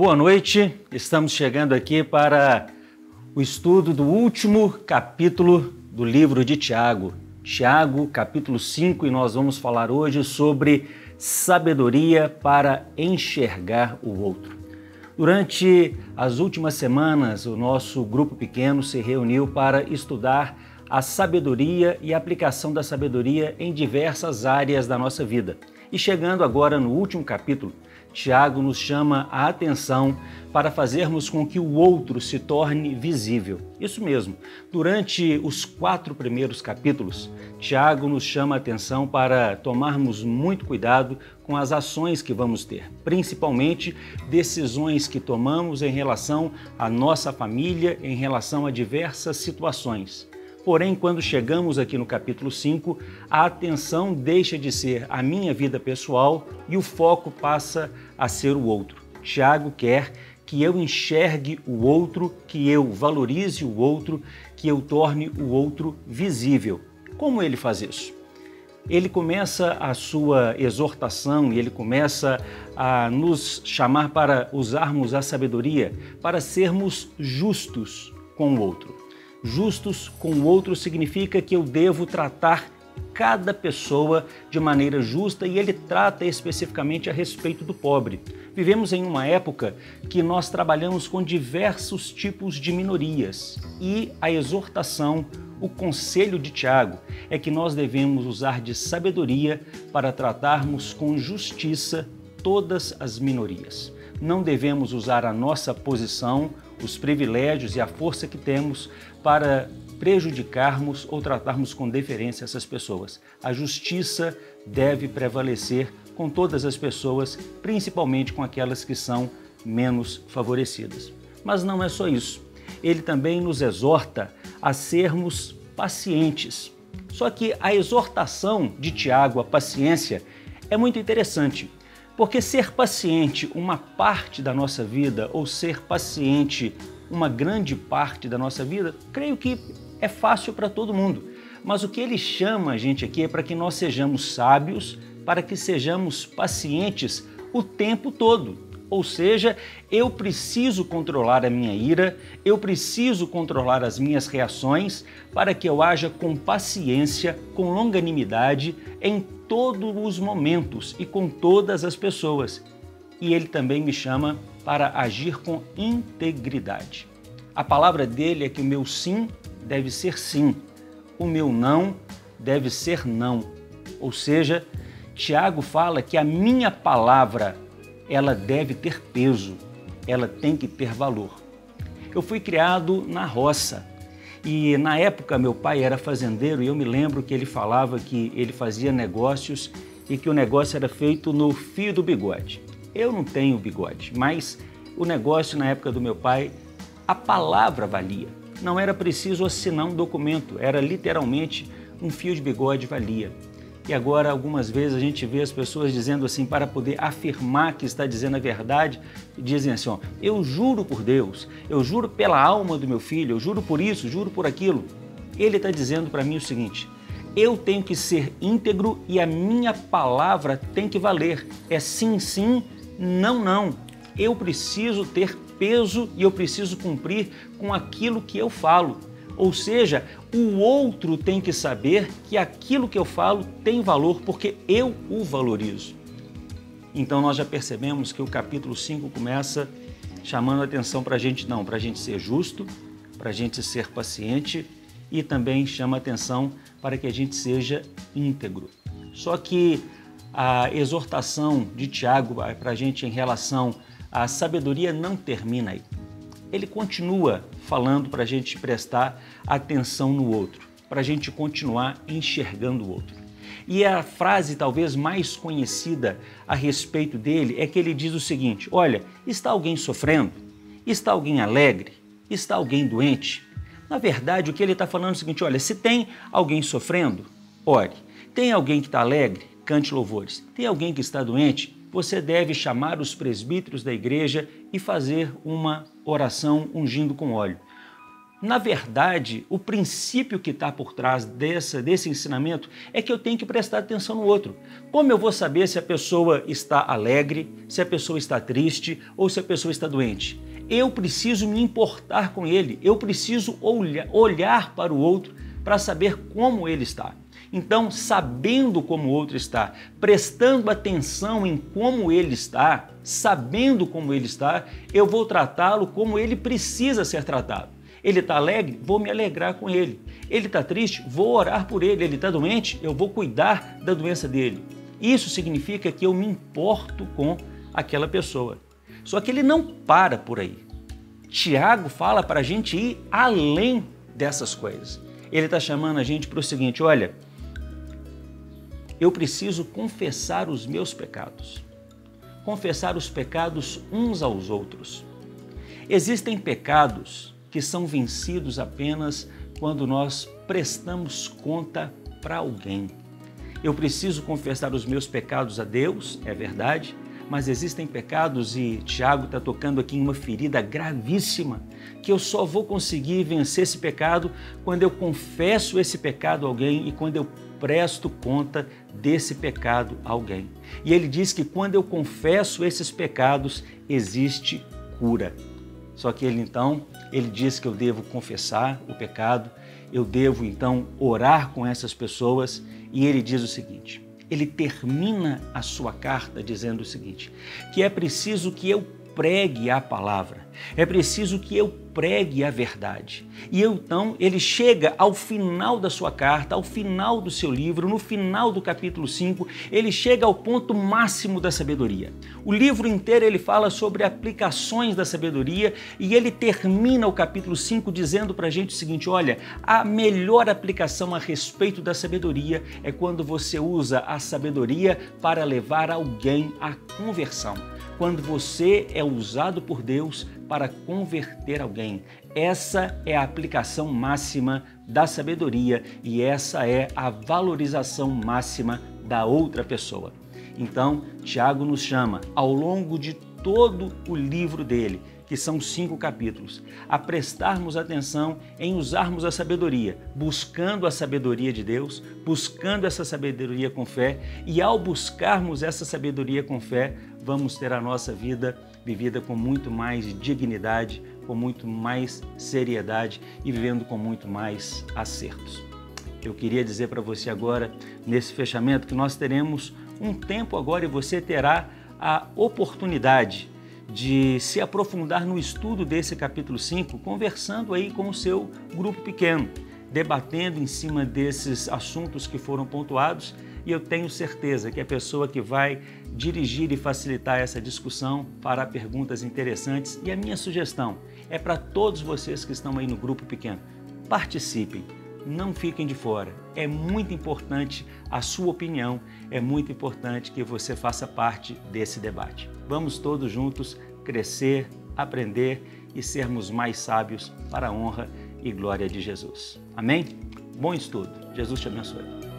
Boa noite, estamos chegando aqui para o estudo do último capítulo do livro de Tiago. Tiago, capítulo 5, e nós vamos falar hoje sobre sabedoria para enxergar o outro. Durante as últimas semanas, o nosso grupo pequeno se reuniu para estudar a sabedoria e a aplicação da sabedoria em diversas áreas da nossa vida. E chegando agora no último capítulo, Tiago nos chama a atenção para fazermos com que o outro se torne visível. Isso mesmo, durante os 4 primeiros capítulos, Tiago nos chama a atenção para tomarmos muito cuidado com as ações que vamos ter, principalmente decisões que tomamos em relação à nossa família, em relação a diversas situações. Porém, quando chegamos aqui no capítulo 5, a atenção deixa de ser a minha vida pessoal e o foco passa a ser o outro. Tiago quer que eu enxergue o outro, que eu valorize o outro, que eu torne o outro visível. Como ele faz isso? Ele começa a sua exortação e ele começa a nos chamar para usarmos a sabedoria para sermos justos com o outro. Justos com o outro significa que eu devo tratar cada pessoa de maneira justa e ele trata especificamente a respeito do pobre. Vivemos em uma época que nós trabalhamos com diversos tipos de minorias e a exortação, o conselho de Tiago é que nós devemos usar de sabedoria para tratarmos com justiça todas as minorias. Não devemos usar a nossa posição, os privilégios e a força que temos para prejudicarmos ou tratarmos com deferência essas pessoas. A justiça deve prevalecer com todas as pessoas, principalmente com aquelas que são menos favorecidas. Mas não é só isso. Ele também nos exorta a sermos pacientes. Só que a exortação de Tiago à paciência é muito interessante. Porque ser paciente uma parte da nossa vida ou ser paciente uma grande parte da nossa vida, creio que é fácil para todo mundo. Mas o que ele chama a gente aqui é para que nós sejamos sábios, para que sejamos pacientes o tempo todo. Ou seja, eu preciso controlar a minha ira, eu preciso controlar as minhas reações para que eu haja com paciência, com longanimidade em todos os momentos e com todas as pessoas. E ele também me chama para agir com integridade. A palavra dele é que o meu sim deve ser sim, o meu não deve ser não. Ou seja, Tiago fala que a minha palavra ela deve ter peso, ela tem que ter valor. Eu fui criado na roça e na época meu pai era fazendeiro e eu me lembro que ele falava que ele fazia negócios e que o negócio era feito no fio do bigode. Eu não tenho bigode, mas o negócio na época do meu pai, a palavra valia. Não era preciso assinar um documento, era literalmente um fio de bigode valia. E agora, algumas vezes, a gente vê as pessoas dizendo assim, para poder afirmar que está dizendo a verdade, dizem assim, ó, eu juro por Deus, eu juro pela alma do meu filho, eu juro por isso, juro por aquilo. Ele está dizendo para mim o seguinte, eu tenho que ser íntegro e a minha palavra tem que valer. É sim, sim, não, não. Eu preciso ter peso e eu preciso cumprir com aquilo que eu falo. Ou seja, o outro tem que saber que aquilo que eu falo tem valor porque eu o valorizo. Então nós já percebemos que o capítulo 5 começa chamando a atenção para a gente, não, para a gente ser justo, para a gente ser paciente e também chama a atenção para que a gente seja íntegro. Só que a exortação de Tiago para a gente em relação à sabedoria não termina aí. Ele continua falando para a gente prestar atenção no outro, para a gente continuar enxergando o outro. E a frase talvez mais conhecida a respeito dele é que ele diz o seguinte, olha, está alguém sofrendo? Está alguém alegre? Está alguém doente? Na verdade, o que ele está falando é o seguinte, olha, se tem alguém sofrendo, ore. Tem alguém que está alegre? Cante louvores. Tem alguém que está doente? Você deve chamar os presbíteros da igreja e fazer uma oração ungindo com óleo. Na verdade, o princípio que está por trás desse ensinamento é que eu tenho que prestar atenção no outro. Como eu vou saber se a pessoa está alegre, se a pessoa está triste ou se a pessoa está doente? Eu preciso me importar com ele, eu preciso olhar para o outro para saber como ele está. Então, sabendo como o outro está, prestando atenção em como ele está, sabendo como ele está, eu vou tratá-lo como ele precisa ser tratado. Ele está alegre? Vou me alegrar com ele. Ele está triste? Vou orar por ele. Ele está doente? Eu vou cuidar da doença dele. Isso significa que eu me importo com aquela pessoa. Só que ele não para por aí. Tiago fala para a gente ir além dessas coisas. Ele está chamando a gente para o seguinte: olha, eu preciso confessar os meus pecados. Confessar os pecados uns aos outros. Existem pecados que são vencidos apenas quando nós prestamos conta para alguém. Eu preciso confessar os meus pecados a Deus, é verdade, mas existem pecados, e Tiago está tocando aqui em uma ferida gravíssima, que eu só vou conseguir vencer esse pecado quando eu confesso esse pecado a alguém e quando eu presto conta desse pecado a alguém. E ele diz que quando eu confesso esses pecados, existe cura. Só que ele diz que eu devo confessar o pecado, eu devo então orar com essas pessoas, e ele diz o seguinte, ele termina a sua carta dizendo o seguinte, que é preciso que eu pregue a palavra, é preciso que eu pregue a verdade. E então ele chega ao final da sua carta, ao final do seu livro, no final do capítulo 5, ele chega ao ponto máximo da sabedoria. O livro inteiro ele fala sobre aplicações da sabedoria e ele termina o capítulo 5 dizendo para a gente o seguinte, olha, a melhor aplicação a respeito da sabedoria é quando você usa a sabedoria para levar alguém à conversão. Quando você é usado por Deus para converter alguém. Essa é a aplicação máxima da sabedoria e essa é a valorização máxima da outra pessoa. Então, Tiago nos chama, ao longo de todo o livro dele, que são 5 capítulos, a prestarmos atenção em usarmos a sabedoria, buscando a sabedoria de Deus, buscando essa sabedoria com fé, e ao buscarmos essa sabedoria com fé, vamos ter a nossa vida vivida com muito mais dignidade, com muito mais seriedade e vivendo com muito mais acertos. Eu queria dizer para você agora, nesse fechamento, que nós teremos um tempo agora e você terá a oportunidade de se aprofundar no estudo desse capítulo 5, conversando aí com o seu grupo pequeno, debatendo em cima desses assuntos que foram pontuados, e eu tenho certeza que a pessoa que vai dirigir e facilitar essa discussão fará perguntas interessantes, e a minha sugestão é para todos vocês que estão aí no grupo pequeno, participem, não fiquem de fora, é muito importante a sua opinião, é muito importante que você faça parte desse debate. Vamos todos juntos crescer, aprender e sermos mais sábios para a honra e glória de Jesus. Amém? Bom estudo. Jesus te abençoe.